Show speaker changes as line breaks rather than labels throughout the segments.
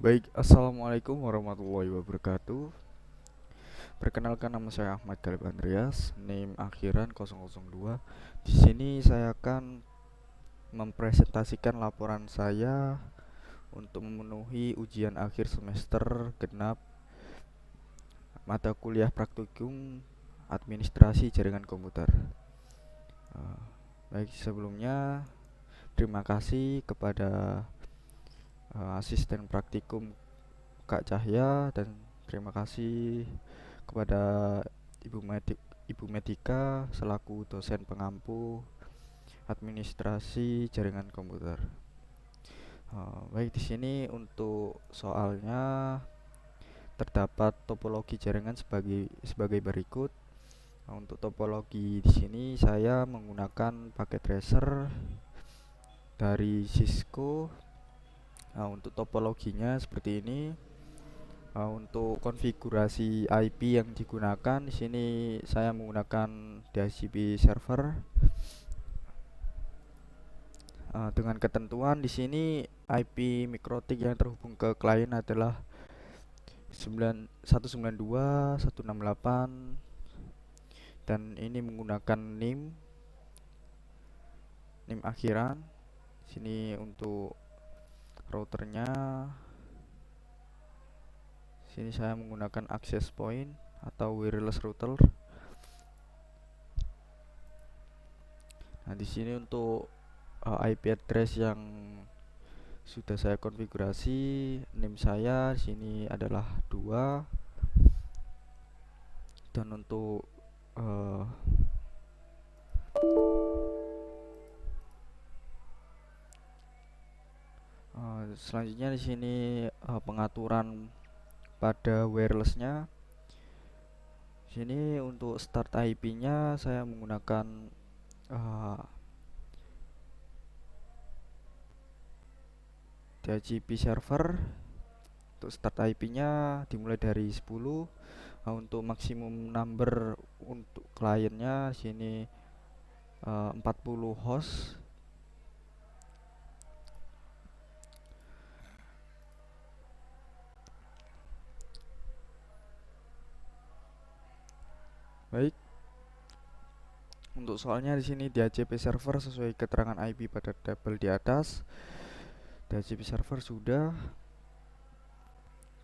Baik, assalamualaikum warahmatullahi wabarakatuh. Perkenalkan, nama saya Ahmad Galib Andreas, NIM akhiran 002. Di sini saya akan mempresentasikan laporan saya untuk memenuhi ujian akhir semester genap mata kuliah praktikum administrasi jaringan komputer. Eh, Baik, sebelumnya terima kasih kepada asisten praktikum Kak Cahya, dan terima kasih kepada Ibu Medika selaku dosen pengampu administrasi jaringan komputer. Baik, di sini untuk soalnya terdapat topologi jaringan sebagai berikut. Untuk topologi di sini saya menggunakan paket tracer dari Cisco. Untuk topologinya seperti ini. Untuk konfigurasi IP yang digunakan di sini saya menggunakan DHCP server. Dengan ketentuan di sini IP mikrotik yang terhubung ke klien adalah 192.168, dan ini menggunakan NIM akhiran. Sini untuk routernya, sini saya menggunakan access point atau wireless router. Nah, di sini untuk IP address yang sudah saya konfigurasi, NIM saya sini adalah 2, dan untuk selanjutnya di sini pengaturan pada wirelessnya. Sini untuk start IP-nya saya menggunakan DHCP server. Untuk start IP-nya dimulai dari 10. Untuk maksimum number untuk kliennya sini 40 host. Baik. Untuk soalnya di sini DHCP server sesuai keterangan IP pada tabel di atas. DHCP server sudah,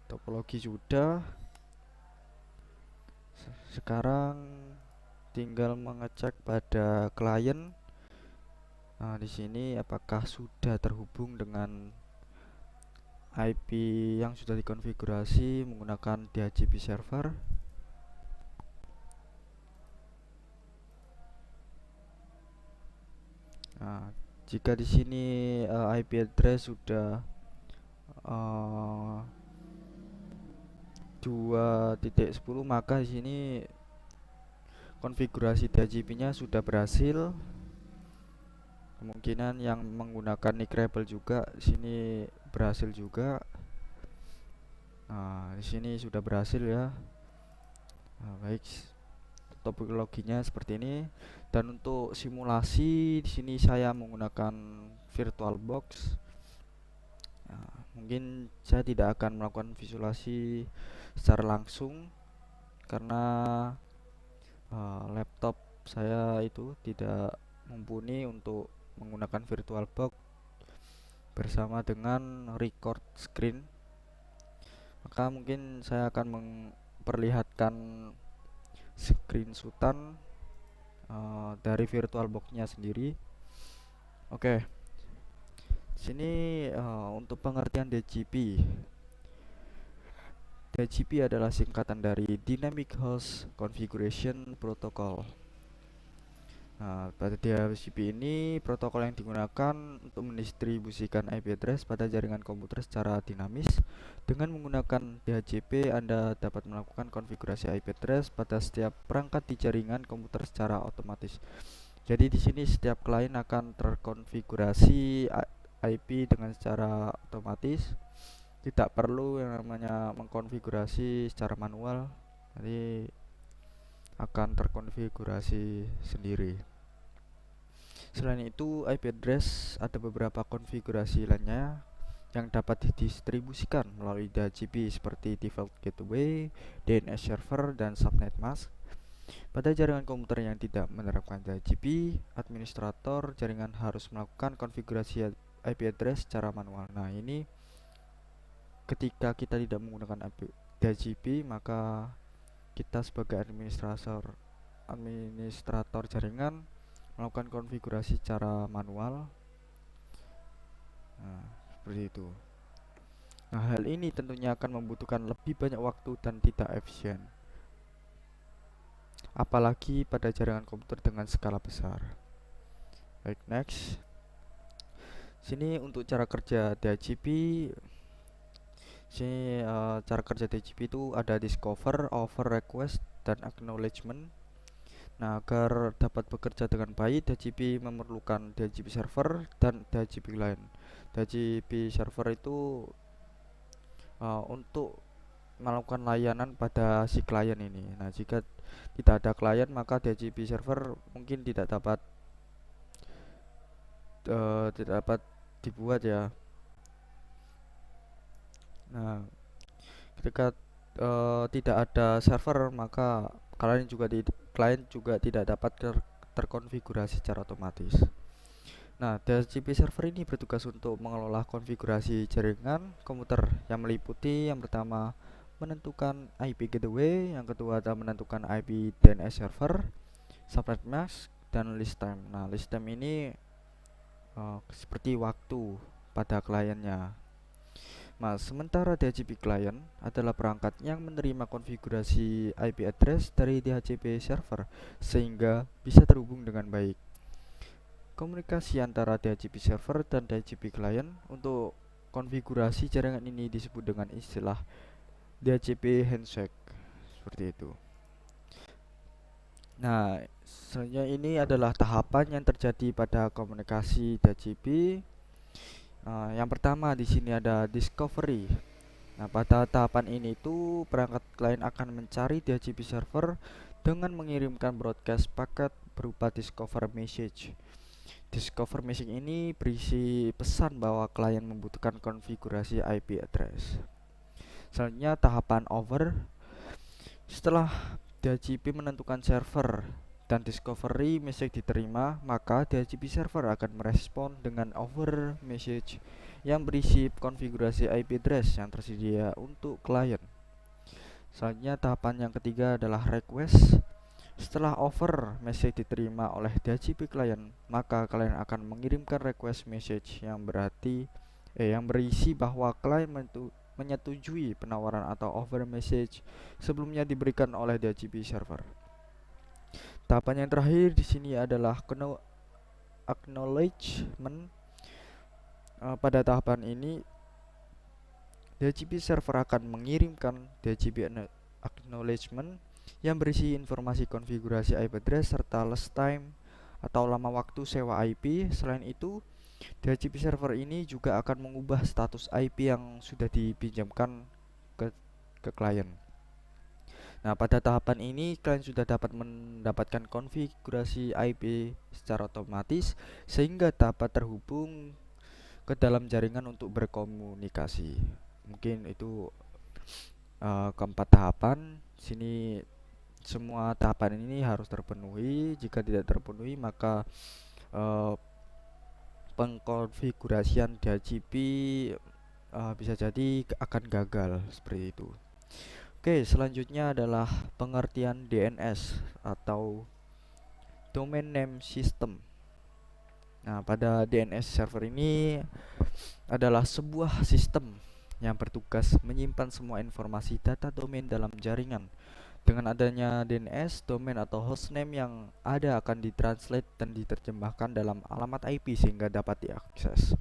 topologi sudah. Sekarang tinggal mengecek pada klien. Nah, di sini apakah sudah terhubung dengan IP yang sudah dikonfigurasi menggunakan DHCP server. Nah, jika di sini IP address sudah 2.10, maka di sini konfigurasi DHCP-nya sudah berhasil. Kemungkinan yang menggunakan NIC rebel juga di sini berhasil juga. Nah, di sini sudah berhasil ya. Nah, baik, topologinya seperti ini. Dan untuk simulasi di sini saya menggunakan VirtualBox. Nah, mungkin saya tidak akan melakukan visualisasi secara langsung karena laptop saya itu tidak mumpuni untuk menggunakan VirtualBox bersama dengan record screen. Maka mungkin saya akan memperlihatkan screenshotan dari VirtualBox-nya sendiri. Oke. Sini untuk pengertian DHCP. DHCP adalah singkatan dari Dynamic Host Configuration Protocol. Nah, pada DHCP ini protokol yang digunakan untuk mendistribusikan IP address pada jaringan komputer secara dinamis. Dengan menggunakan DHCP, Anda dapat melakukan konfigurasi IP address pada setiap perangkat di jaringan komputer secara otomatis. Jadi di sini setiap klien akan terkonfigurasi IP dengan secara otomatis. Tidak perlu yang namanya mengkonfigurasi secara manual. Jadi akan terkonfigurasi sendiri. Selain itu, IP address ada beberapa konfigurasi lainnya. yang dapat didistribusikan melalui DHCP seperti default gateway, DNS server, dan subnet mask. Pada jaringan komputer yang tidak menerapkan DHCP, administrator jaringan harus melakukan konfigurasi IP address secara manual. Nah, ini ketika kita tidak menggunakan DHCP, maka kita sebagai administrator jaringan melakukan konfigurasi secara manual. Nah, seperti itu. Nah, hal ini tentunya akan membutuhkan lebih banyak waktu dan tidak efisien, apalagi pada jaringan komputer dengan skala besar. Baik, next. Sini untuk cara kerja DHCP. Sini cara kerja DHCP itu ada discover, over, request, dan acknowledgement. Nah, agar dapat bekerja dengan baik, DHCP memerlukan DHCP server dan DHCP client. DHCP server itu untuk melakukan layanan pada si klien ini. Nah, jika tidak ada klien, maka DHCP server mungkin tidak dapat dibuat ya. Nah, ketika tidak ada server, maka klien juga tidak dapat terkonfigurasi secara otomatis. Nah, DHCP server ini bertugas untuk mengelola konfigurasi jaringan komputer yang meliputi yang pertama menentukan IP gateway, yang kedua adalah menentukan IP DNS server, subnet mask, dan list time. Nah, list time ini seperti waktu pada kliennya. Nah, sementara DHCP client adalah perangkat yang menerima konfigurasi IP address dari DHCP server sehingga bisa terhubung dengan baik. Komunikasi antara DHCP server dan DHCP client untuk konfigurasi jaringan ini disebut dengan istilah DHCP handshake, seperti itu. Nah, selanjutnya ini adalah tahapan yang terjadi pada komunikasi DHCP. Yang pertama di sini ada discovery. Nah, pada tahapan ini itu perangkat klien akan mencari DHCP server dengan mengirimkan broadcast paket berupa discover message. Discover message ini berisi pesan bahwa klien membutuhkan konfigurasi IP address. Selanjutnya tahapan over. Setelah DHCP menentukan server dan discovery message diterima, maka DHCP server akan merespon dengan over message yang berisi konfigurasi IP address yang tersedia untuk klien. Selanjutnya tahapan yang ketiga adalah request. Setelah over message diterima oleh DHCP client, maka klien akan mengirimkan request message yang berisi bahwa klien menyetujui penawaran atau offer message sebelumnya diberikan oleh DHCP server. Tahapan yang terakhir di sini adalah acknowledgement. Pada tahapan ini DHCP server akan mengirimkan DHCP acknowledgement yang berisi informasi konfigurasi IP address serta last time atau lama waktu sewa IP. Selain itu, DHCP server ini juga akan mengubah status IP yang sudah dipinjamkan ke klien. Nah, pada tahapan ini klien sudah dapat mendapatkan konfigurasi IP secara otomatis sehingga dapat terhubung ke dalam jaringan untuk berkomunikasi. Mungkin itu keempat tahapan. Sini semua tahapan ini harus terpenuhi. Jika tidak terpenuhi, maka pengkonfigurasian DHCP bisa jadi akan gagal, seperti itu. Oke, selanjutnya adalah pengertian DNS atau Domain Name System. Nah, pada DNS server ini adalah sebuah sistem yang bertugas menyimpan semua informasi data domain dalam jaringan. Dengan adanya DNS, domain atau hostname yang ada akan ditranslate dan diterjemahkan dalam alamat IP sehingga dapat diakses.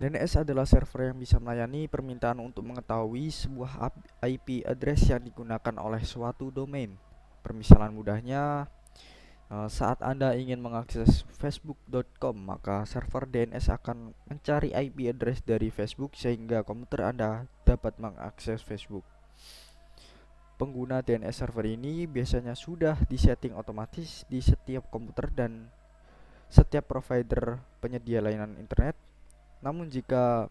DNS adalah server yang bisa melayani permintaan untuk mengetahui sebuah IP address yang digunakan oleh suatu domain. Permisalan mudahnya, saat Anda ingin mengakses facebook.com, maka server DNS akan mencari IP address dari Facebook sehingga komputer Anda dapat mengakses Facebook. Pengguna DNS server ini biasanya sudah disetting otomatis di setiap komputer dan setiap provider penyedia layanan internet. Namun jika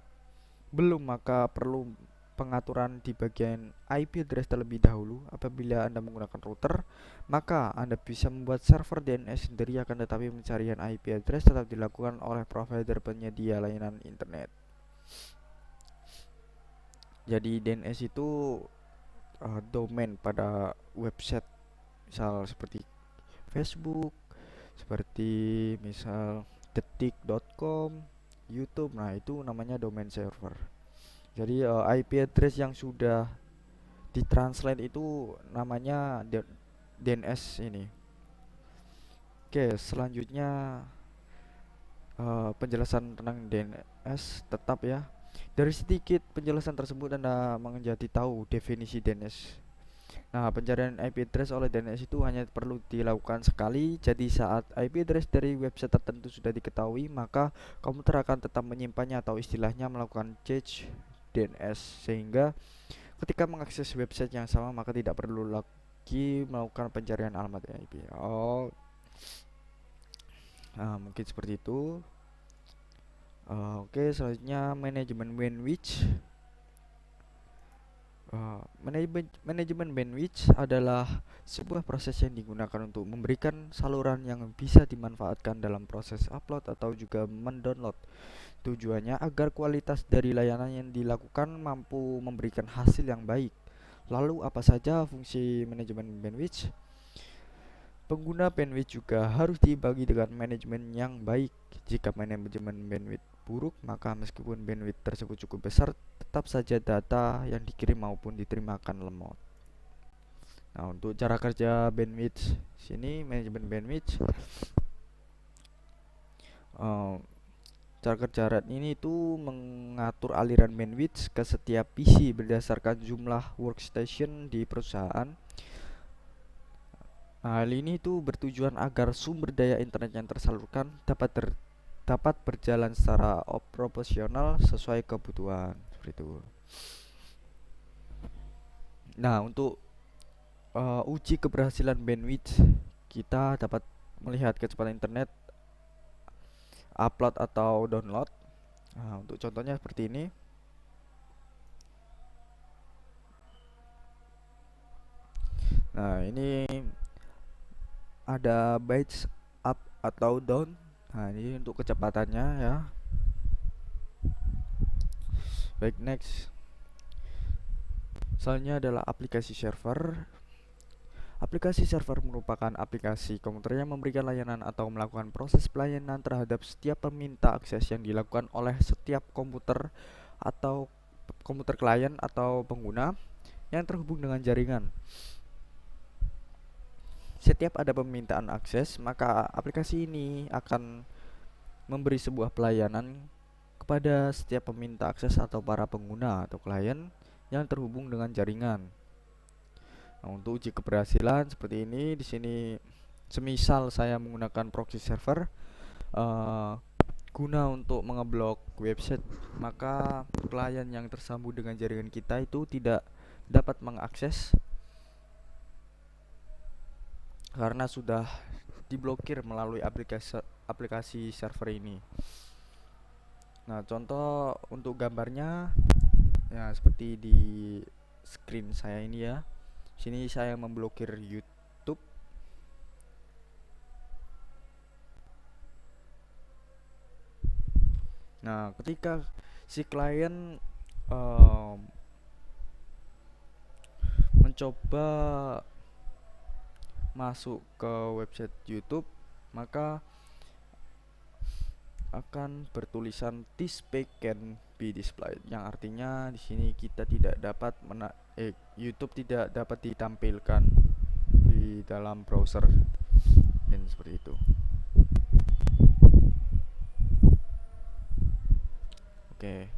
belum, maka perlu pengaturan di bagian IP address terlebih dahulu. Apabila Anda menggunakan router, maka Anda bisa membuat server DNS sendiri, akan tetapi pencarian IP address tetap dilakukan oleh provider penyedia layanan internet. Jadi DNS itu domain pada website, misal seperti Facebook, seperti misal detik.com, YouTube. Nah, itu namanya domain server. Jadi IP address yang sudah ditranslate itu namanya DNS ini. Oke, selanjutnya penjelasan tentang DNS tetap ya. Dari sedikit penjelasan tersebut Anda menjadi tahu definisi DNS. Nah, pencarian IP address oleh DNS itu hanya perlu dilakukan sekali. Jadi saat IP address dari website tertentu sudah diketahui, maka komputer akan tetap menyimpannya atau istilahnya melakukan cache DNS, sehingga ketika mengakses website yang sama maka tidak perlu lagi melakukan pencarian alamat IP. Oh, nah, mungkin seperti itu. Oke, selanjutnya manajemen bandwidth. Manajemen bandwidth adalah sebuah proses yang digunakan untuk memberikan saluran yang bisa dimanfaatkan dalam proses upload atau juga mendownload. Tujuannya agar kualitas dari layanan yang dilakukan mampu memberikan hasil yang baik. Lalu apa saja fungsi manajemen bandwidth? Pengguna bandwidth juga harus dibagi dengan manajemen yang baik. Jika manajemen bandwidth buruk, maka meskipun bandwidth tersebut cukup besar, tetap saja data yang dikirim maupun diterima akan lemot. Nah, untuk cara kerja bandwidth sini, manajemen bandwidth, uh, cara kerja RAID ini itu mengatur aliran bandwidth ke setiap PC berdasarkan jumlah workstation di perusahaan. Nah, hal ini itu bertujuan agar sumber daya internet yang tersalurkan dapat berjalan secara proporsional sesuai kebutuhan, seperti itu. Nah, untuk uji keberhasilan bandwidth, kita dapat melihat kecepatan internet upload atau download. Nah, untuk contohnya seperti ini. Nah, ini ada bytes up atau down. Nah, ini untuk kecepatannya ya. Baik, next. Selanjutnya adalah aplikasi server. Aplikasi server merupakan aplikasi komputer yang memberikan layanan atau melakukan proses pelayanan terhadap setiap peminta akses yang dilakukan oleh setiap komputer atau komputer klien atau pengguna yang terhubung dengan jaringan. Setiap ada permintaan akses, maka aplikasi ini akan memberi sebuah pelayanan kepada setiap peminta akses atau para pengguna atau klien yang terhubung dengan jaringan. Nah, untuk uji keberhasilan seperti ini, di sini semisal saya menggunakan proxy server guna untuk mengeblok website, maka klien yang tersambung dengan jaringan kita itu tidak dapat mengakses karena sudah diblokir melalui aplikasi server ini. Nah, contoh untuk gambarnya ya seperti di screen saya ini ya. Sini saya memblokir YouTube. Nah, ketika si klien mencoba masuk ke website YouTube, maka akan bertulisan this page can be displayed, yang artinya di sini kita tidak dapat YouTube tidak dapat ditampilkan di dalam browser, dan seperti itu. Oke.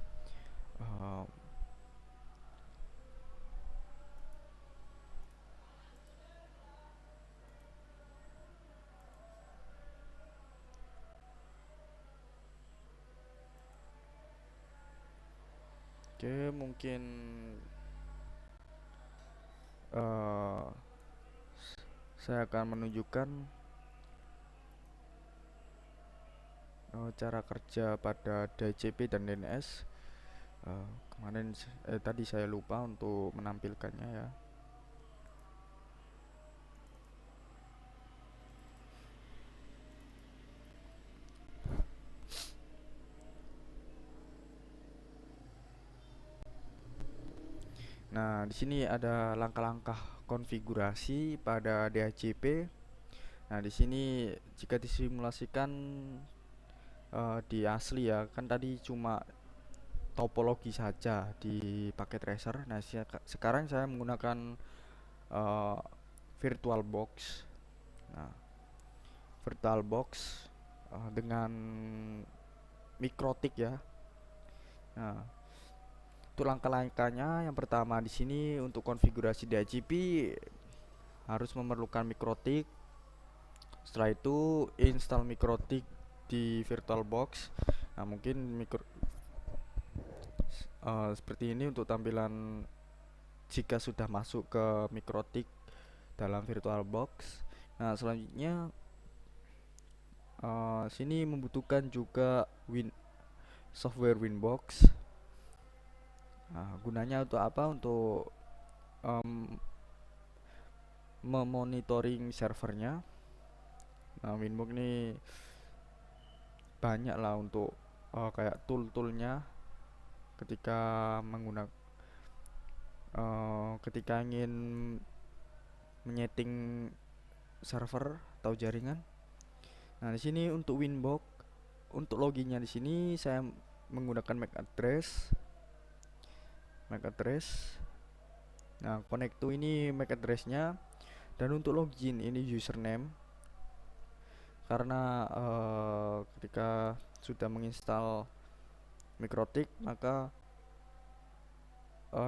Oke, mungkin saya akan menunjukkan cara kerja pada DHCP dan DNS. Kemarin tadi saya lupa untuk menampilkannya ya. Nah, di sini ada langkah-langkah konfigurasi pada DHCP. Nah, di sini jika disimulasikan di asli ya, kan tadi cuma topologi saja di paket tracer. Nah, sekarang saya menggunakan uh, VirtualBox. Nah, VirtualBox dengan mikrotik ya. Nah, itu langkah-langkahnya. Yang pertama di sini untuk konfigurasi DHCP harus memerlukan mikrotik. Setelah itu install mikrotik di VirtualBox. Nah, mungkin seperti ini untuk tampilan jika sudah masuk ke mikrotik dalam VirtualBox. Nah, selanjutnya sini membutuhkan juga software Winbox. Nah, gunanya untuk apa? Untuk memonitoring servernya. Nah, Winbox ini banyak lah untuk kayak tool-toolnya ketika menggunakan ketika ingin menyeting server atau jaringan. Nah, di sini untuk Winbox, untuk loginnya di sini saya menggunakan MAC address. Nah, connect to ini MAC addressnya, dan untuk login ini username. Karena ketika sudah menginstal mikrotik, maka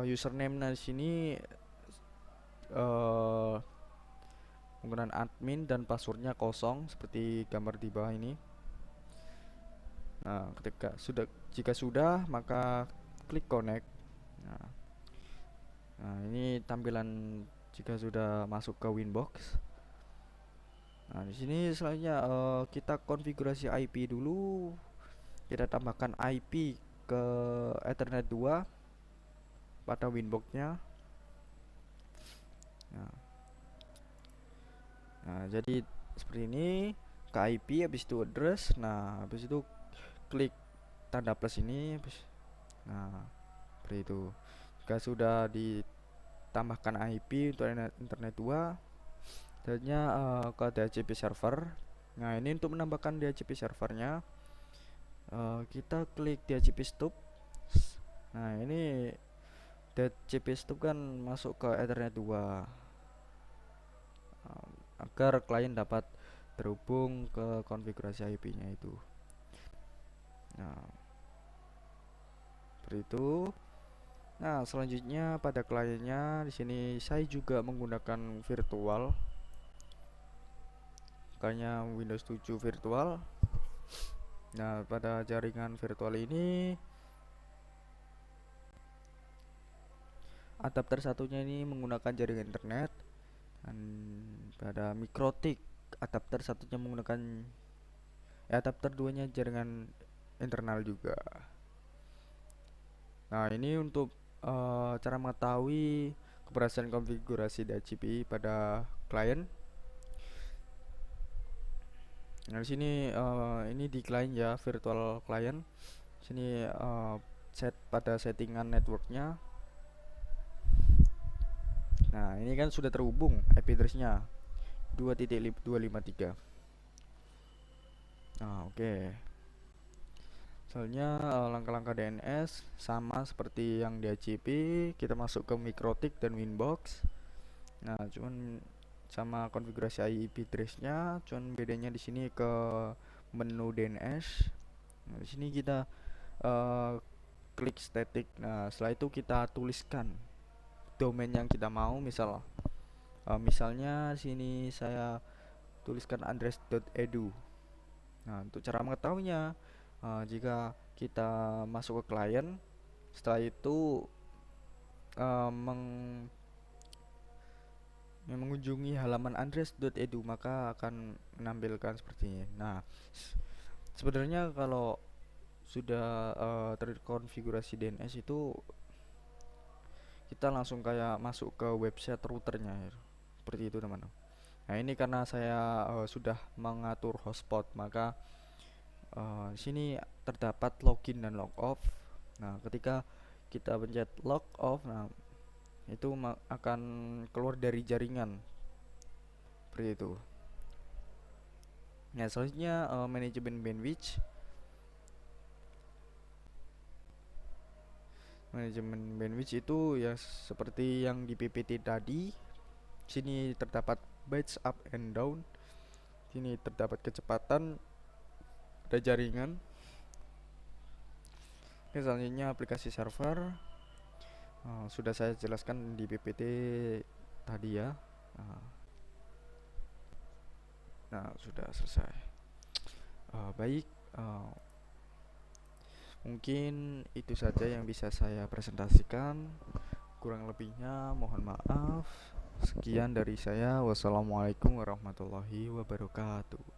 username di sini menggunakan admin dan passwordnya kosong seperti gambar di bawah ini. Nah, jika sudah maka klik connect. Nah, ini tampilan jika sudah masuk ke Winbox. Nah, di sini selanjutnya kita konfigurasi IP dulu. Kita tambahkan IP ke Ethernet 2 pada Winbox-nya. Nah, jadi seperti ini ke IP, habis itu address. Nah, habis itu klik tanda plus ini. Nah, seperti itu. Jika sudah ditambahkan IP untuk Internet 2, selanjutnya ke DHCP server. Nah, ini untuk menambahkan DHCP servernya, kita klik DHCP stub. Nah, ini DHCP stub kan masuk ke Ethernet 2 agar klien dapat terhubung ke konfigurasi IP-nya itu. Nah, seperti itu. Nah, selanjutnya pada kliennya di sini saya juga menggunakan virtual. Makanya Windows 7 virtual. Nah, pada jaringan virtual ini adapter satunya ini menggunakan jaringan internet, dan pada mikrotik adapter satunya menggunakan adapter duanya jaringan internal juga. Nah, ini untuk cara mengetahui keberhasilan konfigurasi DHCP pada klien. Nah, di sini ini di klien ya, virtual client. Sini set pada settingan networknya. Nah, ini kan sudah terhubung IP address-nya 2.253. Nah, oke. Soalnya langkah-langkah DNS sama seperti yang di DHCP, kita masuk ke mikrotik dan Winbox. Nah, cuman sama konfigurasi IP address-nya, cuman bedanya di sini ke menu DNS. Nah, di sini kita klik static. Nah, setelah itu kita tuliskan domain yang kita mau. Misalnya sini saya tuliskan address.edu. Nah, untuk cara mengetahuinya, jika kita masuk ke klien, setelah itu mengunjungi halaman address.edu, maka akan menampilkan seperti ini. Nah, Sebenarnya kalau sudah terkonfigurasi DNS itu kita langsung kayak masuk ke website routernya ya. Seperti itu teman-teman. Nah ini karena saya sudah mengatur hotspot, maka di sini terdapat login dan log off. Nah ketika kita pencet log off, nah itu akan keluar dari jaringan seperti itu. Nah selanjutnya manajemen bandwidth. Manajemen bandwidth itu ya seperti yang di PPT tadi. Sini terdapat bytes up and down. Sini terdapat kecepatan pada jaringan. Oke, selanjutnya aplikasi server. Sudah saya jelaskan di PPT tadi ya. Nah, sudah selesai. Baik, mungkin itu saja yang bisa saya presentasikan. Kurang lebihnya mohon maaf. Sekian dari saya. Wassalamualaikum warahmatullahi wabarakatuh.